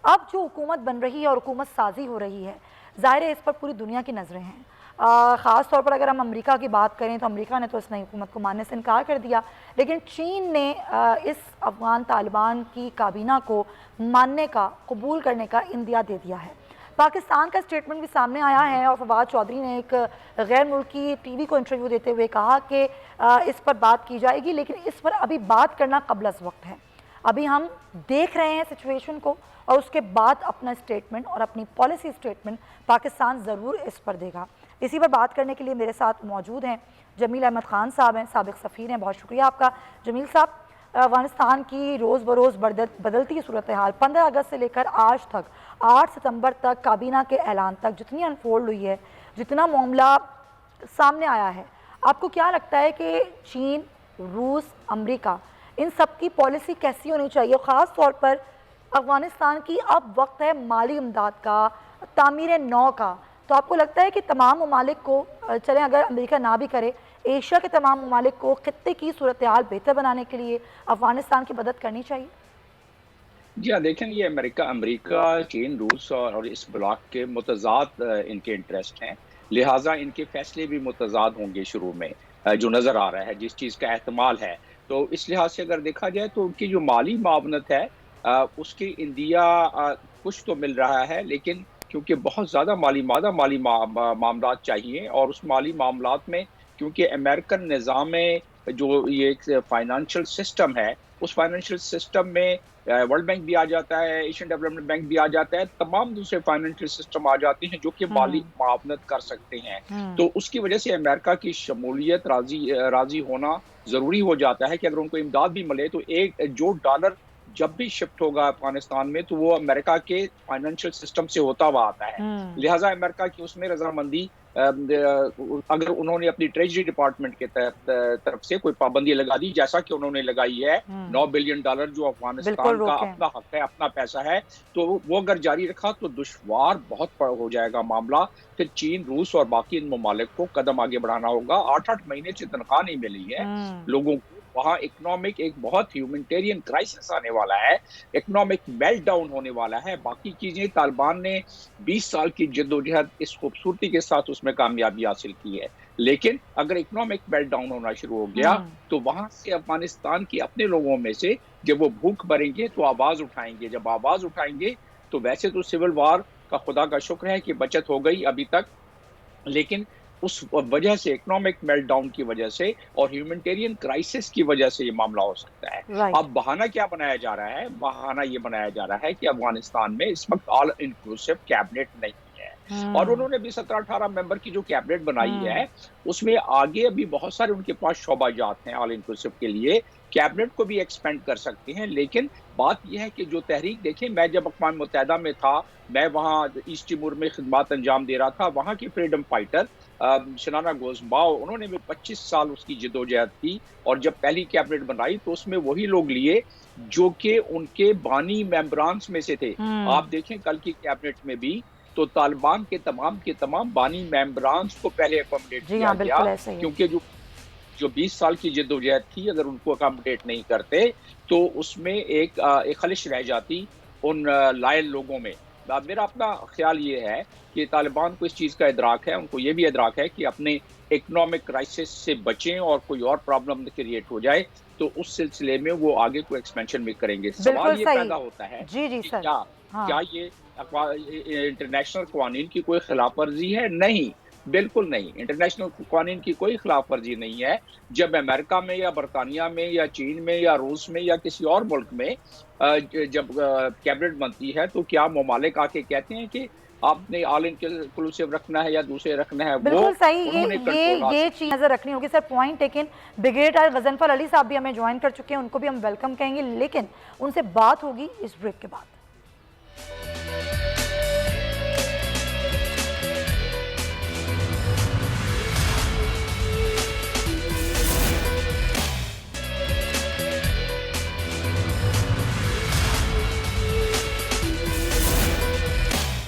अब जो हुकूमत बन रही है और हुकूमत साजी हो रही है, ज़ाहिर है इस पर पूरी दुनिया की नज़रें हैं। ख़ास तौर पर अगर हम अमेरिका की बात करें तो अमेरिका ने तो इस नई हुकूमत को मानने से इनकार कर दिया, लेकिन चीन ने इस अफ़गान तालिबान की काबीना को मानने का, कबूल करने का इंदिया दे दिया है। पाकिस्तान का स्टेटमेंट भी सामने आया है, और फवाद चौधरी ने एक गैर मुल्की टीवी को इंटरव्यू देते हुए कहा कि इस पर बात की जाएगी, लेकिन इस पर अभी बात करना क़ब्ल अज़ वक्त है। अभी हम देख रहे हैं सिचुएशन को, और उसके बाद अपना स्टेटमेंट और अपनी पॉलिसी स्टेटमेंट पाकिस्तान ज़रूर इस पर देगा। इसी पर बात करने के लिए मेरे साथ मौजूद हैं जमील अहमद ख़ान साहब हैं, साबिक़ सफ़ीर हैं। बहुत शुक्रिया आपका जमील साहब। अफ़गानिस्तान की रोज़ बरोज़ बदलती सूरत हाल 15 अगस्त से लेकर आज तक 8 सितंबर तक काबीना के ऐलान तक जितनी अनफोल्ड हुई है, जितना मामला सामने आया है, आपको क्या लगता है कि चीन, रूस, अमेरिका, इन सब की पॉलिसी कैसी होनी चाहिए? ख़ास तौर पर अफ़गानिस्तान की अब वक्त है माली इमदाद का, तामीर नौ का, तो आपको लगता है कि तमाम ममालिक को, चलें अगर अमेरिका ना भी करे, एशिया के तमाम ममालिक को खित्ते की सूरत हाल बेहतर बनाने के लिए अफ़गानिस्तान की मदद करनी चाहिए? जी हाँ, देखें, ये अमेरिका, चीन, रूस और इस ब्लॉक के मुतज़ाद इनके इंटरेस्ट हैं, लिहाजा इनके फैसले भी मुतज़ाद होंगे शुरू में, जो नज़र आ रहा है, जिस चीज़ का एहतमाल है। तो इस लिहाज से अगर देखा जाए तो उनकी जो माली मावनत है, उसकी इंदिया कुछ तो मिल रहा है, लेकिन क्योंकि बहुत ज़्यादा माली मामलात चाहिए, और उस माली मामलात में क्योंकि अमेरिकन निज़ाम में जो ये फाइनेंशियल सिस्टम है, उस फाइनेंशियल सिस्टम में वर्ल्ड बैंक भी आ जाता है, एशियन डेवलपमेंट बैंक भी आ जाता है, तमाम दूसरे फाइनेंशियल सिस्टम आ जाते हैं जो कि माली मावनत कर सकते हैं। तो उसकी वजह से अमेरिका की शमूलियत, राजी होना ज़रूरी हो जाता है कि अगर उनको इमदाद भी मिले तो एक जो डॉलर जब भी शिफ्ट होगा अफगानिस्तान में, तो वो अमेरिका के फाइनेंशियल सिस्टम से होता हुआ आता है। लिहाजा अमेरिका की उसमें रजामंदी, अगर उन्होंने अपनी ट्रेजरी डिपार्टमेंट के तरफ से कोई पाबंदी लगा दी, जैसा कि उन्होंने लगाई है, $9 बिलियन जो अफगानिस्तान का अपना हक है, अपना पैसा है, तो वो अगर जारी रखा तो दुश्वार बहुत हो जाएगा मामला। फिर चीन, रूस और बाकी इन ममालिक को कदम आगे बढ़ाना होगा। 8-8 महीने से तनख्वाह नहीं मिली है लोगों को, वहाँ इकोनॉमिक एक बहुत ह्यूमैनिटेरियन क्राइसिस आने वाला है, इकोनॉमिक मेल्टडाउन होने वाला है। बाकी चीजें तालिबान ने 20 साल की जद्दोजहद इस खूबसूरती के साथ उसमें कामयाबी हासिल की है, लेकिन अगर इकोनॉमिक मेल्टडाउन होना शुरू हो गया तो वहां से अफगानिस्तान के अपने लोगों में से जब वो भूख भरेंगे तो आवाज उठाएंगे। जब आवाज उठाएंगे तो वैसे तो सिविल वार का खुदा का शुक्र है कि बचत हो गई अभी तक, लेकिन उस वजह से इकोनॉमिक मेल्टडाउन की वजह से और ह्यूमैनिटेरियन क्राइसिस की वजह से ये मामला हो सकता है। अब बहाना क्या बनाया जा रहा है? बहाना ये बनाया जा रहा है कि अफगानिस्तान में इस वक्त ऑल इंक्लूसिव कैबिनेट नहीं है, और उन्होंने भी 17-18 मेंबर की जो कैबिनेट बनाई है उसमें आगे अभी बहुत सारे उनके पास शोबाजात हैं ऑल इंक्लूसिव के लिए, कैबिनेट को भी एक्सपेंड कर सकते हैं। लेकिन बात यह है कि जो तहरीक, देखें मैं जब अक़वाम मुत्तहिदा में था, मैं वहाँ ईस्ट तिमोर में खिदमत अंजाम दे रहा था, वहाँ की फ्रीडम फाइटर शनाना गोजबाओ, उन्होंने भी 25 साल उसकी जदोजहद की, और जब पहली कैबिनेट बनाई तो उसमें वही लोग लिए जो कि उनके बानी मेंबरान में से थे। आप देखें कल की कैबिनेट में भी तो तालिबान के तमाम बानी मेंबरान को पहले अकोमोडेट किया गया, क्योंकि जो 20 साल की जद्दोजहद थी अगर उनको अकोमोडेट नहीं करते तो उसमें एक खलिश रह जाती उन लायल लोगों में। मेरा अपना ख्याल ये है कि तालिबान को इस चीज़ का इदराक है, उनको ये भी इदराक है कि अपने इकोनॉमिक क्राइसिस से बचें और कोई और प्रॉब्लम क्रिएट हो जाए तो उस सिलसिले में वो आगे को एक्सपेंशन में करेंगे। सवाल ये पैदा होता है कि क्या ये इंटरनेशनल कानून की कोई खिलाफ वर्जी है? नहीं, बिल्कुल नहीं, इंटरनेशनल कानून की कोई खिलाफ वर्जी नहीं है। जब अमेरिका में या बरतानिया में या चीन में या रूस में या किसी और मुल्क में जब कैबिनेट बनती है तो क्या ममालिक आके कहते हैं कि आपने ऑल इंक्लूसिव रखना है या दूसरे रखना है? बिल्कुल सही, ये चीज नजर रखनी होगी sir. Point taken. Brigadier Ghazanfar Ali साहब भी हमें ज्वाइन कर चुके हैं, उनको भी हम वेलकम कहेंगे, लेकिन उनसे बात होगी इस ब्रेक के बाद।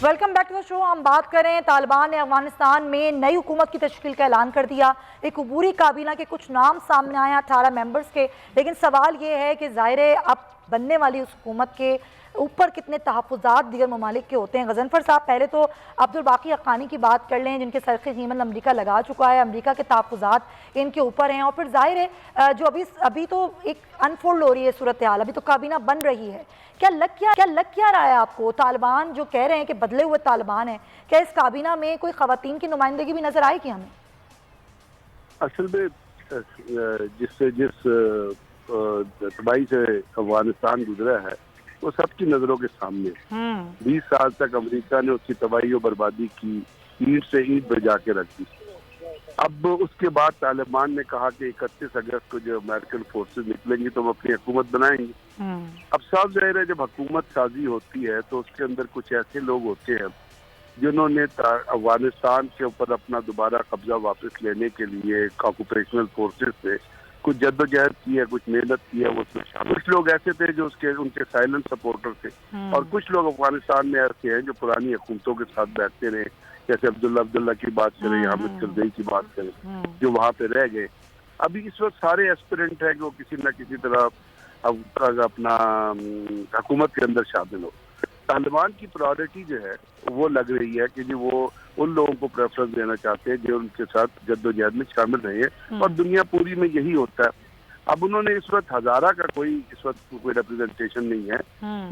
Welcome back to the show. हम बात करें, तालिबान ने अफगानिस्तान में नई हुकूमत की तश्कील का ऐलान कर दिया। एक अबूरी काबीना के कुछ नाम सामने आए 18 मेंबर्स के, लेकिन सवाल ये है कि ज़ाहिर है अब बनने वाली उस हुकूमत के ऊपर कितने तहफ़्फ़ुज़ात दीगर ममालिक के होते हैं। गजनफर साहब, पहले तो अब्दुल बाकी हक्कानी की बात कर लें जिनके सरक़े कीमत अमरीका लगा चुका है, अमरीका के तहफ़्फ़ुज़ात इनके ऊपर हैं, और फिर ज़ाहिर है जो अभी तो एक अनफोल्ड हो रही है सूरत हाल, अभी तो काबीना बन रही है। क्या लग क्या रहा है आपको? तालिबान जो कह रहे हैं कि बदले हुए तालिबान है, क्या इस काबीना में कोई ख़वातीन की नुमाइंदगी भी नजर आएगी हमें? असल में जिस तबाही से अफगानिस्तान गुजरा है वो सबकी नजरों के सामने। 20 साल तक अमेरिका ने उसकी तबाही और बर्बादी की ईंट से ईंट बजा के रख दी। अब उसके बाद तालिबान ने कहा कि 31 अगस्त को जो अमेरिकन फोर्सेस निकलेंगी तो हम अपनी हुकूमत बनाएंगे। अब साफ जाहिर है जब हुकूमत साजी होती है तो उसके अंदर कुछ ऐसे लोग होते हैं जिन्होंने अफगानिस्तान के ऊपर अपना दोबारा कब्जा वापस लेने के लिए ऑक्यूपेशनल फोर्सेस से कुछ जद्दोजहद की है, कुछ मेहनत की है। वो कुछ लोग ऐसे थे जो उनके साइलेंट सपोर्टर थे, और कुछ लोग अफगानिस्तान में ऐसे हैं जो पुरानी हुकूमतों के साथ बैठते रहे, जैसे अब्दुल्ला की बात करें, हामिद करजई की बात करें, जो वहाँ पे रह गए। अभी इस वक्त सारे एस्पिरेंट है कि वो किसी न किसी तरह अपना हुकूमत के अंदर शामिल हो। तालिबान की प्रायोरिटी जो है वो लग रही है कि जी वो उन लोगों को प्रेफरेंस देना चाहते हैं जो उनके साथ जद्दोजहद में शामिल रहे हैं, और दुनिया पूरी में यही होता है। अब उन्होंने इस वक्त हजारा का इस वक्त कोई रिप्रेजेंटेशन नहीं है,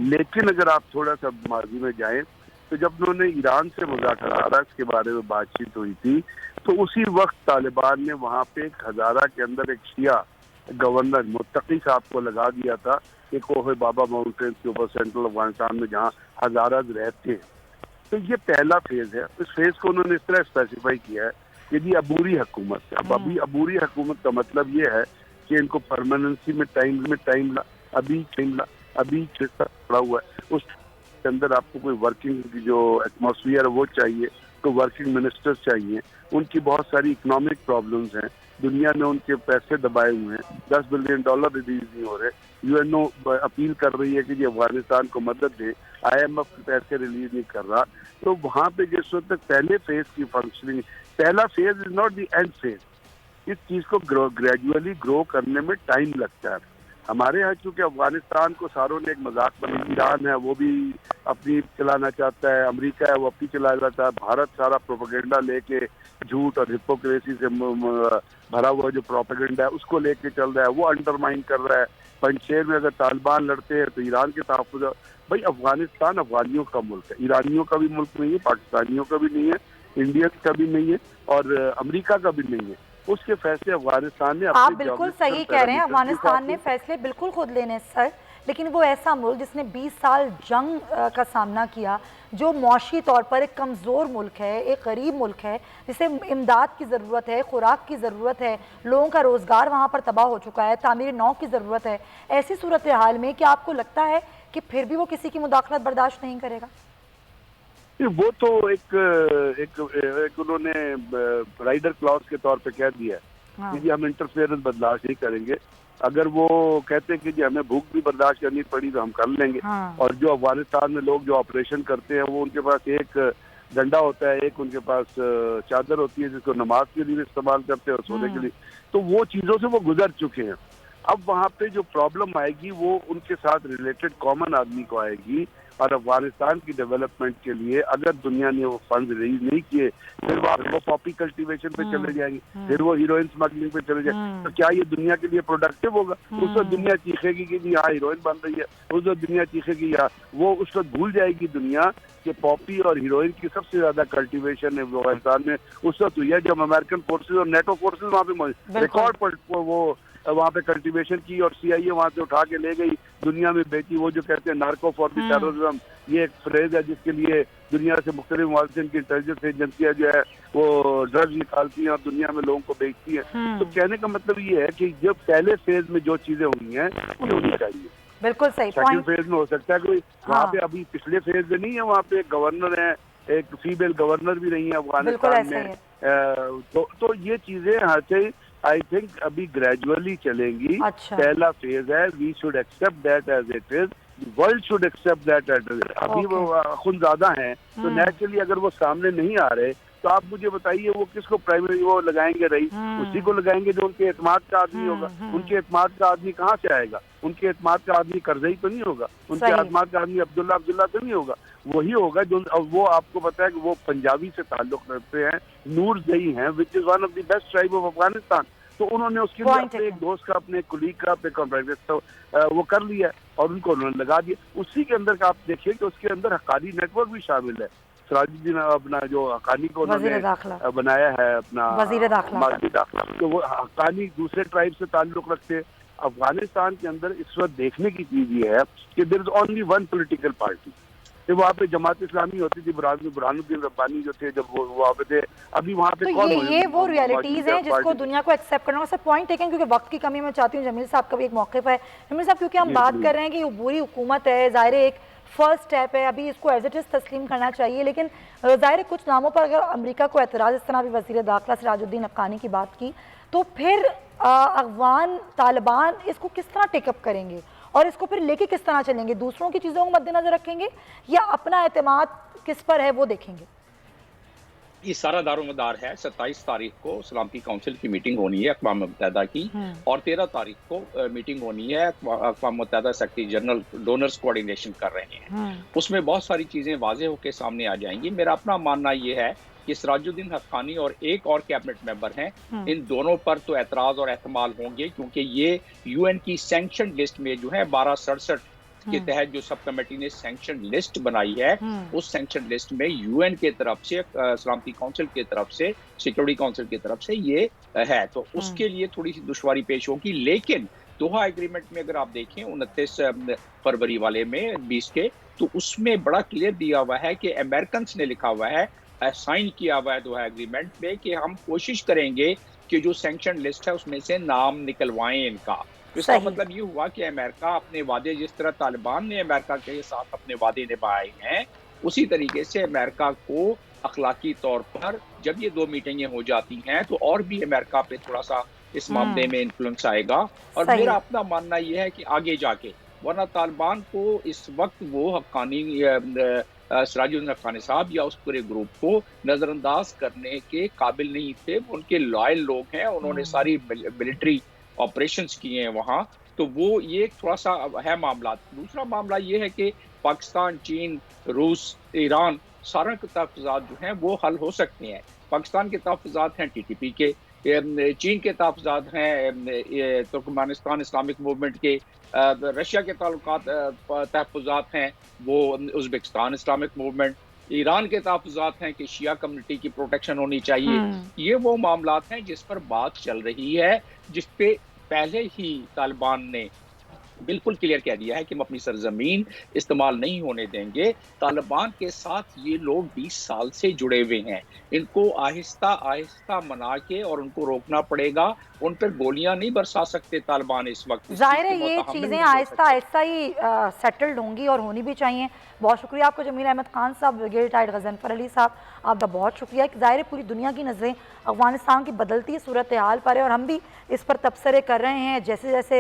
लेकिन अगर आप थोड़ा सा माजी में जाएं तो जब उन्होंने ईरान से मुज़ाकरात के बारे में बातचीत हुई थी तो उसी वक्त तालिबान ने वहाँ पे एक हजारा के अंदर एक शिया गवर्नर मुत्तकी साहब को लगा दिया था, एक कोहे बाबा माउंटेन के ऊपर सेंट्रल अफगानिस्तान में जहाँ हजारा रहते हैं। तो ये पहला फेज है। इस फेज को उन्होंने इस तरह स्पेसिफाई किया है कि जी अबूरी हुकूमत है। अब अभी अबूरी हुकूमत का मतलब ये है कि इनको परमानेंसी में टाइम अभी पड़ा हुआ है। उसके अंदर आपको कोई वर्किंग जो एटमॉस्फेयर है वो चाहिए, तो वर्किंग मिनिस्टर्स चाहिए। उनकी बहुत सारी इकोनॉमिक प्रॉब्लम्स हैं, दुनिया ने उनके पैसे दबाए हुए हैं, $10 बिलियन रिलीज नहीं हो रहे। यूएनओ अपील कर रही है कि जी अफगानिस्तान को मदद दे, IMF के पैसे रिलीज नहीं कर रहा। तो वहाँ पे जिस वक्त तक पहले फेज की फंक्शनिंग, पहला phase is not the end phase, इस चीज को ग्रेजुअली ग्रो करने में टाइम लगता है। हमारे यहाँ चूंकि अफगानिस्तान को सारों ने एक मजाक बना, ईरान है वो भी अपनी चलाना चाहता है, अमेरिका है वो अपनी चला चाहता है, भारत सारा प्रोपेगेंडा लेके झूठ और हिपोक्रेसी से भरा हुआ जो प्रोपेगेंडा है उसको लेके चल रहा है, वो अंडरमाइन कर रहा है। पंजशेर में अगर तालिबान लड़ते हैं तो ईरान के तहफ़्फ़ुज़। भाई अफगानिस्तान अफगानियों का मुल्क है, ईरानियों का भी मुल्क नहीं है, पाकिस्तानियों का भी नहीं है, इंडियंस का भी नहीं है और अमेरिका का भी नहीं है। उसके फैसले अफगानिस्तान ने आप बिल्कुल सही कह रहे हैं, अफगानिस्तान ने फैसले बिल्कुल खुद लेने सर, लेकिन वो ऐसा मुल्क जिसने 20 साल जंग का सामना किया, जो मौशी तौर पर एक कमज़ोर मुल्क है, एक गरीब मुल्क है, जिसे इमदाद की ज़रूरत है, खुराक की ज़रूरत है, लोगों का रोज़गार वहाँ पर तबाह हो चुका है, तामीर नौ की ज़रूरत है। ऐसी सूरत हाल में क्या आपको लगता है कि फिर भी वो किसी की मुदाखलत बर्दाश्त नहीं करेगा? वो तो एक उन्होंने राइडर क्लॉज के तौर पे कह दिया है कि जी हम इंटरफेरेंस बर्दाश्त नहीं करेंगे। अगर वो कहते हैं कि जी हमें भूख भी बर्दाश्त करनी पड़ी तो हम कर लेंगे। और जो अफगानिस्तान में लोग जो ऑपरेशन करते हैं वो उनके पास एक डंडा होता है, एक उनके पास चादर होती है जिसको नमाज के लिए इस्तेमाल करते हैं और सोने के लिए, तो वो चीज़ों से वो गुजर चुके हैं। अब वहाँ पे जो प्रॉब्लम आएगी वो उनके साथ रिलेटेड कॉमन आदमी को आएगी। और अफगानिस्तान की डेवलपमेंट के लिए अगर दुनिया ने वो फंड रिलीज नहीं किए, फिर वो पॉपी कल्टीवेशन पे चले जाएंगे, फिर वो हीरोइन स्मगलिंग पे चले जाएंगे, तो क्या ये दुनिया के लिए प्रोडक्टिव होगा? उस वक्त दुनिया चीखेगी कि जी हाँ हीरोइन बन रही है, उस वक्त दुनिया चीखेगी यार, वो उस वक्त भूल जाएगी दुनिया कि पॉपी और हीरोइन की सबसे ज्यादा कल्टीवेशन है अफगानिस्तान में उस वक्त हुई है जब अमेरिकन फोर्सेज और नेटो फोर्सेज वहाँ पे रिकॉर्ड पर वो वहाँ पे कल्टीवेशन की और CIA वहाँ से उठा के ले गई, दुनिया में बेची। वो जो कहते हैं नार्को फॉर द टेररिज्म, ये एक फ्रेज है जिसके लिए दुनिया से मुख्तलिफ ममालिक की इंटेलिजेंस एजेंसियाँ जो है वो ड्रग्स निकालती हैं और दुनिया में लोगों को बेचती हैं। तो कहने का मतलब ये है कि जब पहले फेज में जो चीजें हुई हैं उन्हें होनी चाहिए। बिल्कुल सही। सेकंड फेज में हो सकता है कोई वहाँ पे अभी पिछले फेज में नहीं है, वहाँ पे एक गवर्नर है, एक फीमेल गवर्नर भी नहीं है अफगानिस्तान में। तो ये चीजें यहाँ से आई थिंक अभी ग्रेजुअली चलेंगी। पहला फेज है, we should accept that as it is, world should accept that as it is. अभी वो खुद ज्यादा हैं तो नेचुरली अगर वो सामने नहीं आ रहे तो आप मुझे बताइए वो किसको प्राइमरी वो लगाएंगे? रईस उसी को लगाएंगे जो उनके एतमाद का आदमी होगा। उनके एतमाद का आदमी कहाँ से आएगा? उनके एतमाद का आदमी करजई तो नहीं होगा, उनके एतमाद का आदमी अब्दुल्ला तो नहीं होगा, वही होगा जो वो आपको पता है कि वो पंजाबी से ताल्लुक रखते हैं, नूर जई हैं, which is one of the best tribe of Afghanistan. तो उन्होंने उसके लिए अपने एक दोस्त का, अपने कुलीग का, अपने कॉन्ट्रैक्टर वो कर लिया और उनको उन्होंने लगा दिया। उसी के अंदर का आप देखिए कि उसके अंदर हक्कानी नेटवर्क भी शामिल है। सिराजुद्दीन अपना जो हक्कानी को उन्होंने बनाया है अपना वज़ीर दाखिला, तो वो हक्कानी दूसरे ट्राइब से ताल्लुक रखते हैं। अफगानिस्तान के अंदर इस वक्त देखने की चीज ये है कि there is only one political party. वहाँ पे जमात इस्लामी होती थी, बुरहानुद्दीन रब्बानी जो थे जब वो वहाँ पे थे, अभी वहाँ पे कौन? ये वो रियलिटीज हैं जिसको दुनिया को एक्सेप्ट करना है। सर पॉइंट टेकन, क्योंकि वक्त की कमी मैं चाहती हूँ जमील साहब का भी एक मौके पर है। जमील साहब क्योंकि हम बात कर रहे हैं कि ये बुरी हुकूमत है, ज़ाहिर एक फर्स्ट स्टेप है, अभी इसको एज इट इज़ तस्लीम करना चाहिए, लेकिन ज़ाहिर कुछ नामों पर अगर अमेरिका को एतराज़, इस तरह भी वज़ीर दाखिला सिराजुद्दीन हक्कानी की बात की, तो फिर अफगान तालिबान इसको किस तरह टेकअप करेंगे और इसको फिर लेके किस तरह चलेंगे? दूसरों की चीज़ों को मद्देनजर रखेंगे या अपना एतमाद किस पर है वो देखेंगे? ये सारा दारोमदार है। 27 तारीख को सलामती काउंसिल की मीटिंग होनी है अक़वाम मुत्तहिदा की, और 13 तारीख को मीटिंग होनी है अक़वाम मुत्तहिदा सेक्रेटरी जनरल डोनर्स कोऑर्डिनेशन कर रहे हैं। उसमें बहुत सारी चीज़ें वाज़ेह होकर सामने आ जाएंगी। मेरा अपना मानना ये है कि सिराजुद्दीन हक्कानी और एक और कैबिनेट मेंबर हैं, इन दोनों पर तो एतराज़ और एहतमाल होंगे, क्योंकि ये UN की सैंक्शन लिस्ट में जो है 1267 के तहत जो सब कमेटी ने सैंक्शन लिस्ट बनाई है, उस सैंक्शन लिस्ट में UN के तरफ से, सलामती काउंसिल की तरफ से, सिक्योरिटी काउंसिल की तरफ से ये है, तो उसके लिए थोड़ी सी दुश्वारी पेश होगी। लेकिन दोहा एग्रीमेंट में अगर आप देखें 29 फरवरी वाले में 20 के, तो उसमें बड़ा क्लियर दिया हुआ है कि अमेरिकन ने लिखा हुआ है, साइन किया हुआ है दोहा एग्रीमेंट में, कि हम कोशिश करेंगे कि जो सैंक्शन लिस्ट है उसमें से नाम निकलवाएं इनका। इसका मतलब ये हुआ कि अमेरिका अपने वादे, जिस तरह तालिबान ने अमेरिका के साथ अपने वादे निभाए हैं, उसी तरीके से अमेरिका को अखलाकी तौर पर जब ये 2 मीटिंगें हो जाती हैं तो और भी अमेरिका पे थोड़ा सा इस मामले में इन्फ्लुएंस आएगा। और मेरा अपना मानना ये है कि आगे जाके, वरना तालिबान को इस वक्त वो हक्कानी सिराजुद्दीन अफगानी साहब या उस पूरे ग्रुप को नज़रअंदाज करने के काबिल नहीं थे। उनके लॉयल लोग हैं, उन्होंने सारी मिलिट्री ऑपरेशंस किए हैं वहाँ, तो वो ये थोड़ा सा है मामला। दूसरा मामला ये है कि पाकिस्तान, चीन, रूस, ईरान सारा के तहफ़्फ़ुज़ात जो हैं वो हल हो सकते हैं। पाकिस्तान के तहफ़्फ़ुज़ात हैं TTP के, चीन के तहफ़्फ़ुज़ात हैं तुर्कमेनिस्तान इस्लामिक मूवमेंट के, रशिया के ताल्लुकात तहफ़्फ़ुज़ात हैं वो उज़्बेकिस्तान इस्लामिक मूवमेंट, ईरान के तहफ़्फ़ुज़ात हैं कि शिया कम्युनिटी की प्रोटेक्शन होनी चाहिए। ये वो मामलात हैं जिस पर बात चल रही है, जिस पे पहले ही तालिबान ने बिल्कुल क्लियर कह दिया है कि हम अपनी सरजमीन इस्तेमाल नहीं होने देंगे। तालिबान के साथ ये लोग 20 साल से जुड़े हुए हैं, इनको आहिस्ता आहिस्ता मना के और उनको रोकना पड़ेगा। उन पर गोलियां नहीं बरसा सकते तालिबान इस वक्त। जाहिर है ये चीज़ें आहिस्ता आहिस्ता ही सेटल्ड होंगी और होनी भी चाहिए। बहुत शुक्रिया आपको जमील अहमद खान साहब, ब्रिगेडियर गजनफर अली साहब, आपका बहुत शुक्रिया। ज़ाहिर है पूरी दुनिया की नज़रें अफगानिस्तान की बदलती सूरत हाल पर है और हम भी इस पर तबसरे कर रहे हैं जैसे जैसे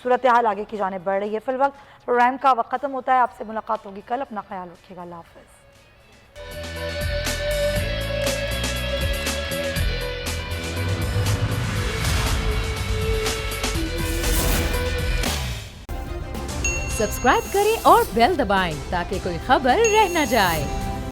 सूरत हाल आगे की जाने बढ़ रही है। फिलवक्त प्रोग्राम का वक्त ख़त्म होता है, आपसे मुलाकात होगी कल। अपना ख्याल रखिएगा, अल्लाह हाफ़िज़। सब्सक्राइब करें और बेल दबाएं ताकि कोई खबर रह न जाए।